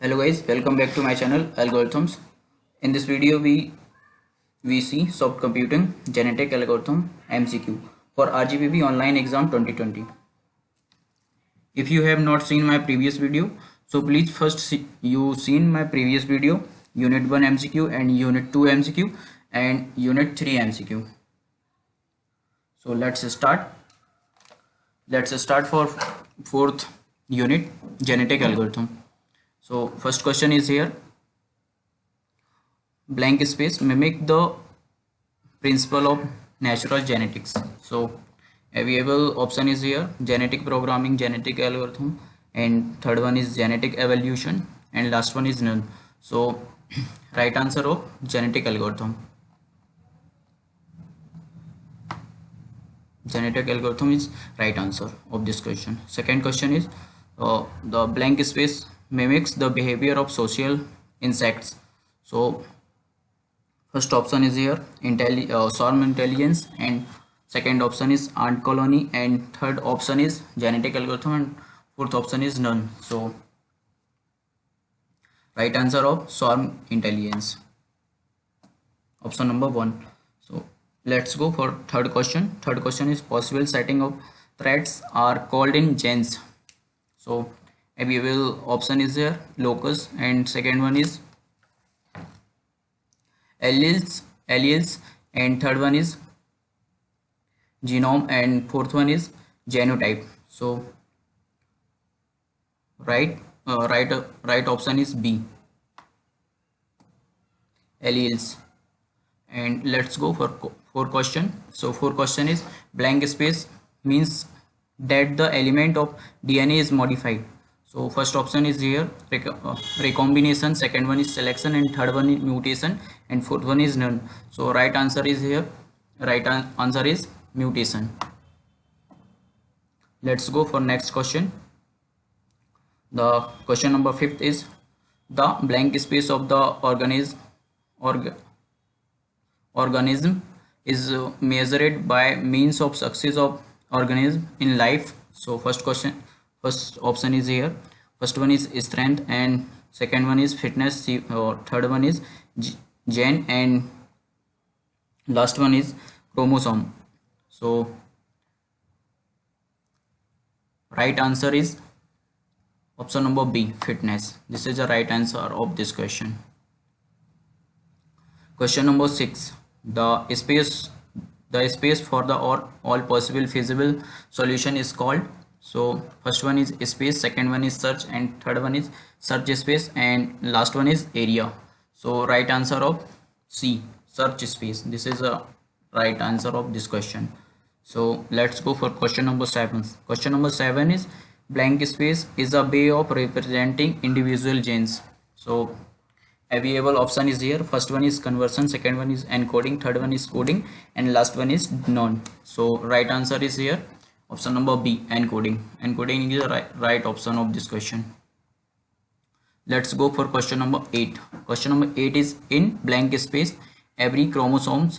Hello guys, welcome back to my channel Algorithms. In this video we see soft computing genetic algorithm MCQ for RGPP online exam 2020. If you have not seen my previous video, so please first you seen my previous video unit 1 MCQ and unit 2 MCQ and unit 3 MCQ. So let's start for fourth unit genetic algorithm. So first question is here, blank space mimic the principle of natural genetics. So available option is here, genetic programming, genetic algorithm, and third one is genetic evolution, and last one is none. So right answer of genetic algorithm. Genetic algorithm is right answer of this question. Second question is, the blank space mimics the behavior of social insects. So first option is here, swarm intelligence, and second option is ant colony, and third option is genetic algorithm, and fourth option is none. So right answer of swarm intelligence, option number 1. So let's go for third question. Third question is, possible setting of threads are called in genes. So available option is here, locus, and second one is alleles, and third one is genome, and fourth one is genotype. So right option is B, alleles. And let's go for question. So for question is, blank space means that the element of DNA is modified. So first option is here, recombination, second one is selection, and third one is mutation, and fourth one is none. So right answer is here, answer is mutation. Let's go for next question. The question number 5th is, the blank space of the organism is measured by means of success of organism in life. So first option is here, first one is strength, and second one is fitness, third one is gene, and last one is chromosome. So right answer is option number B, fitness. This is the right answer of this question. Question number 6, the space for the all possible feasible solution is called. So first one is space, second one is search, and third one is search space, and last one is area. So right answer of C, search space. This is a right answer of this question. So let's go for question number 7. Question number 7 is, blank space is a way of representing individual genes. So available option is here, first one is conversion, second one is encoding, third one is coding, and last one is none. So right answer is here, option number B, encoding. Encoding is the right option of this question. Let's go for question number 8. Question number 8 is, in blank space every chromosome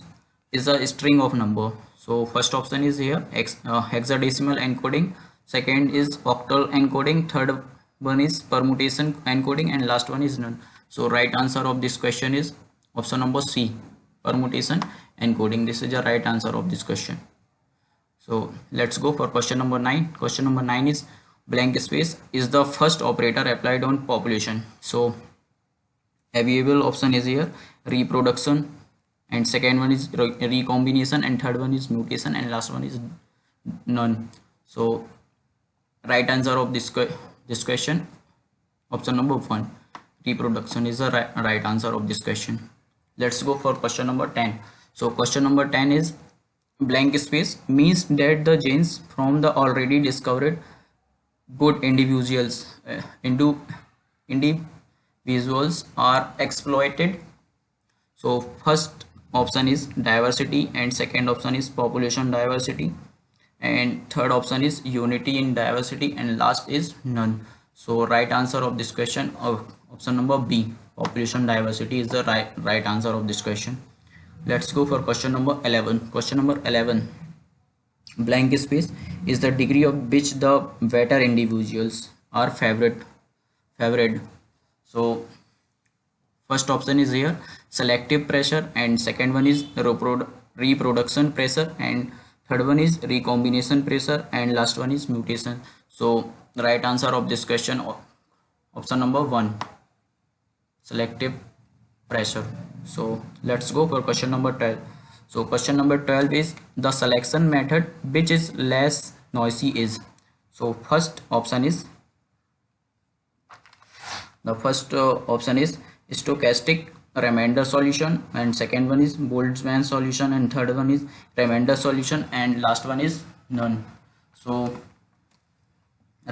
is a string of number. So first option is here, hexadecimal encoding, second is octal encoding, third one is permutation encoding, and last one is none. So right answer of this question is option number C, permutation encoding. This is the right answer of this question. So let's go for question number 9. Question number 9 is, blank space is the first operator applied on population. So available option is here, reproduction, and second one is recombination, and third one is mutation, and last one is none. So right answer of this question, option number 1, reproduction is the right answer of this question. Let's go for question number 10. So question number 10 is, blank space means that the genes from the already discovered good individuals are exploited. So first option is diversity, and second option is population diversity, and third option is unity in diversity, and last is none. So right answer of this question of option number B, population diversity, is the right answer of this question. Let's go for question number 11. Question number 11, blank space is the degree of which the better individuals are favored. So first option is here selective pressure, and second one is reproduction pressure, and third one is recombination pressure, and last one is mutation. So the right answer of this question, option number 1, selective pressure. So let's go for question number 12. So question number 12 is the selection method which is less noisy is. So the first option is stochastic remainder solution, and second one is Boltzmann solution, and third one is remainder solution, and last one is none. So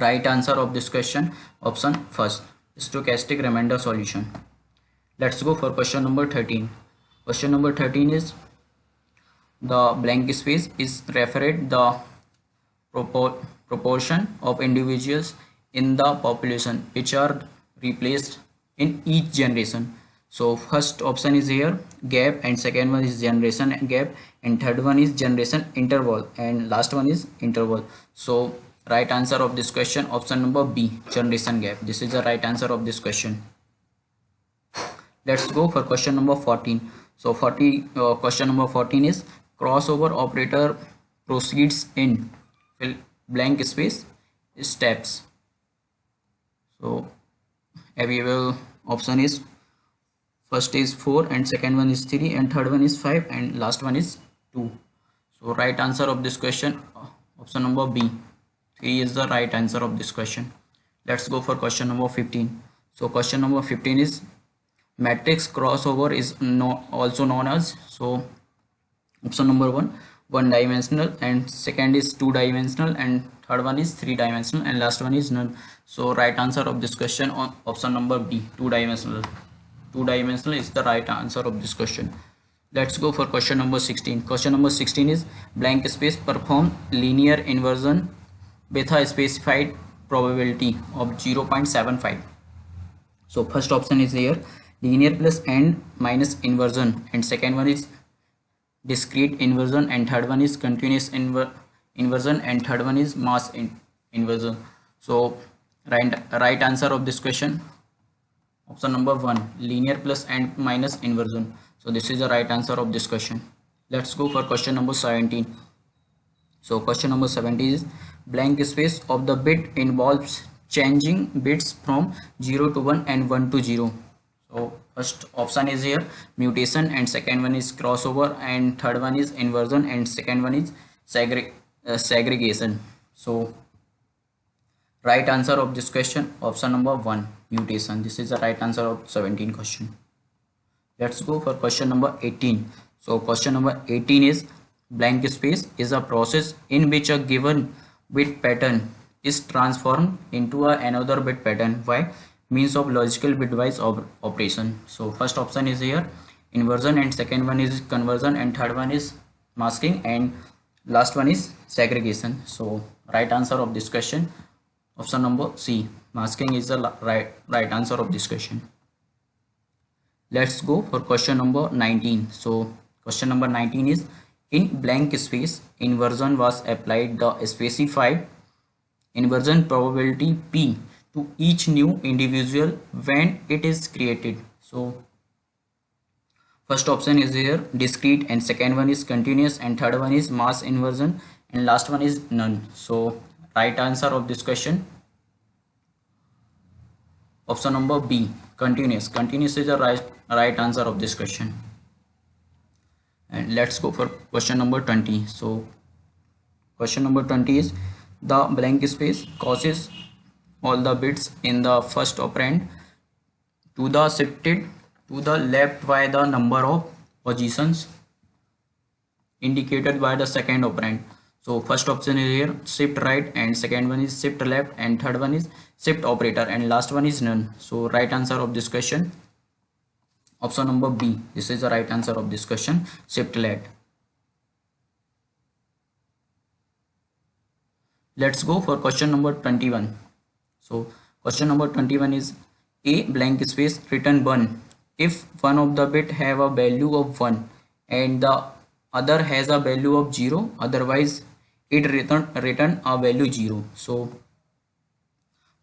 right answer of this question, option first, stochastic remainder solution. Let's go for question number 13. Question number 13 is the blank space is referred the proportion of individuals in the population which are replaced in each generation. So first option is here gap, and second one is generation gap, and third one is generation interval, and last one is interval. So right answer of this question, option number B, generation gap. This is the right answer of this question. Let's go for question number 14. So question number 14 is crossover operator proceeds in fill blank space steps. So available option is first is 4, and second one is 3, and third one is 5, and last one is 2. So right answer of this question, option number B, 3 is the right answer of this question. Let's go for question number 15. So question number 15 is matrix crossover is also known as. So option number 1, one dimensional, and second is two dimensional, and third one is three dimensional, and last one is none. So right answer of this question on option number B, two dimensional. Two dimensional is the right answer of this question. Let's go for question number 16. Question number 16 is blank space perform linear inversion with a specified probability of 0.75. So first option is here linear plus and minus inversion, and second one is discrete inversion, and third one is continuous inversion, and third one is mass inversion. So right answer of this question, option number 1, linear plus and minus inversion. So this is the right answer of this question. Let's go for question number 17. So question number 17 is blank space of the bit involves changing bits from 0 to 1 and 1 to 0. So first option is here mutation, and second one is crossover, and third one is inversion, and second one is segregation. So right answer of this question, option number 1, mutation. This is the right answer of 17 question. Let's go for question number 18. So question number 18 is blank space is a process in which a given bit pattern is transformed into another bit pattern by means of logical bitwise operation. So first option is here inversion, and second one is conversion, and third one is masking, and last one is segregation. So right answer of this question, option number C, masking is the right answer of this question. Let's go for question number 19. So question number 19 is in blank space inversion was applied the specified inversion probability P to each new individual when it is created. So first option is here discrete, and second one is continuous, and third one is mass inversion, and last one is none. So right answer of this question, option number B, continuous. Continuous is the right answer of this question. And let's go for question number 20. So question number 20 is the blank space causes all the bits in the first operand to the shifted to the left by the number of positions indicated by the second operand. So first option is here shift right, and second one is shift left, and third one is shift operator, and last one is none. So right answer of this question, option number B. This is the right answer of this question, shift left. Let's go for question number 21. So question number 21 is a blank space return 1 if one of the bit have a value of 1 and the other has a value of 0, otherwise it return a value 0. So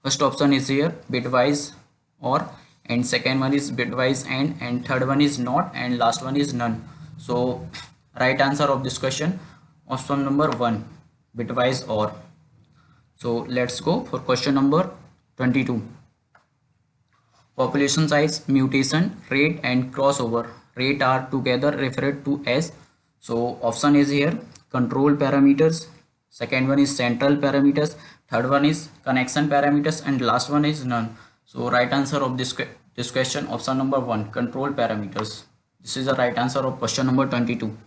first option is here bitwise or and second one is bitwise and third one is not, and last one is none. So right answer of this question, option number 1, bitwise or. So let's go for question number 22. Population size, mutation rate and crossover rate are together referred to as. So option is here control parameters, second one is central parameters, third one is connection parameters, and last one is none. So right answer of this question, option number 1, control parameters. This is the right answer of question number 22.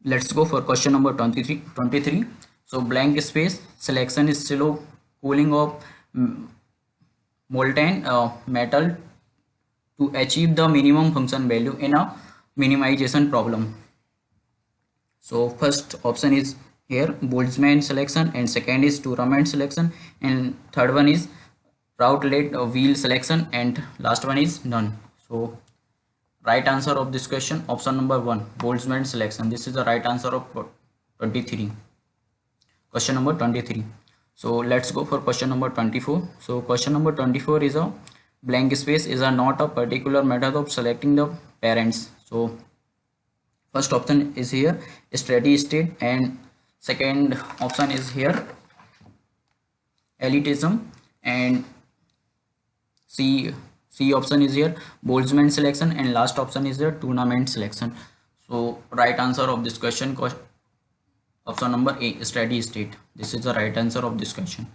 Let's go for question number 23. So blank space, selection is slow cooling of molten metal to achieve the minimum function value in a minimization problem. So first option is here Boltzmann selection, and second is Tournament selection, and third one is Routledge wheel selection, and last one is none. So right answer of this question, option number 1, Boltzmann selection. This is the right answer of 23. Question number 23. So let's go for question number 24. So question number 24 is a blank space is a not a particular method of selecting the parents. So first option is here steady state, and second option is here elitism, and C option is here Boltzmann selection, and last option is here tournament selection. So right answer of this question, option number A, steady state. This is the right answer of this question.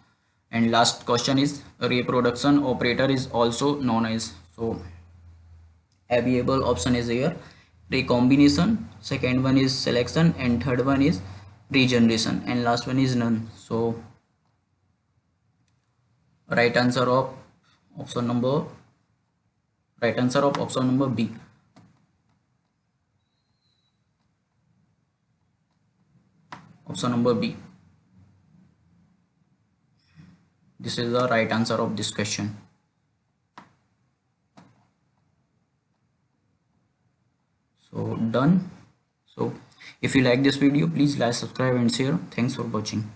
And last question is reproduction operator is also known as. So available option is here recombination, second one is selection, and third one is regeneration, and last one is none. So right answer of option number B. Option number B. This is the right answer of this question. So done. So if you like this video, please like, subscribe and share. Thanks for watching.